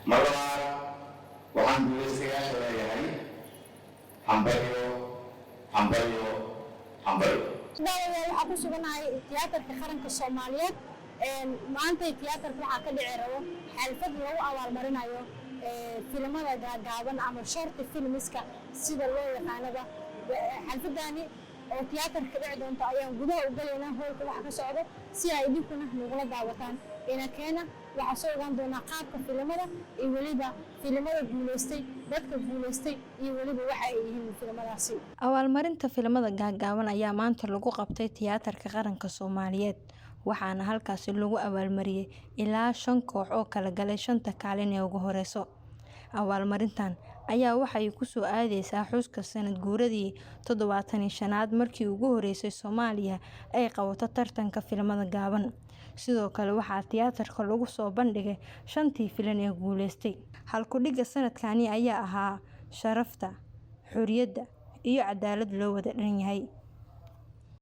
مرة وعن بوليسيا شوية حنبليو daawadyaal waxaa ku suganahay tiyaatarka qaranka Soomaaliyeed maanta tiyaatarka waxaa ka dhici rabo xalfad lagu abaalmarinayo filimada gaagaaban ama short filmska sida loo yaqaanaba xalfadani oo tiyaatarka dhici doonto ayaan gudaha u galeynaa hoolka waxa ka socdo si ay idinkuna nagula daawataan keena waxaa soo ogaan doonaa qaabka filimada iyo weliba filimada guuleystay dadka guuleystay iyo weliba waxa ay yihiin filimadaasi. Abaalmarinta filimada gaagaaban ayaa maanta lagu qabtay tiyaatarka qaranka Soomaaliyeed waxaana halkaas lagu abaalmariyay ilaa 5 koox oo kala galay 5 kaalin ee ugu horeyso. Abaalmarintan ayaa waxay ku soo aadeysaa xuska sanad guuradii 75aad markii ugu horeysay Soomaaliya ay qabato tartanka filimada gaaban. Sidoo kale waxaa tiyaatarka lagu soo bandhigay 5 filim ee guuleystay. Halkudhiga sanadkani ayaa ahaa sharafta, xuriyadda iyo cadaalad loo wada dhan yahay.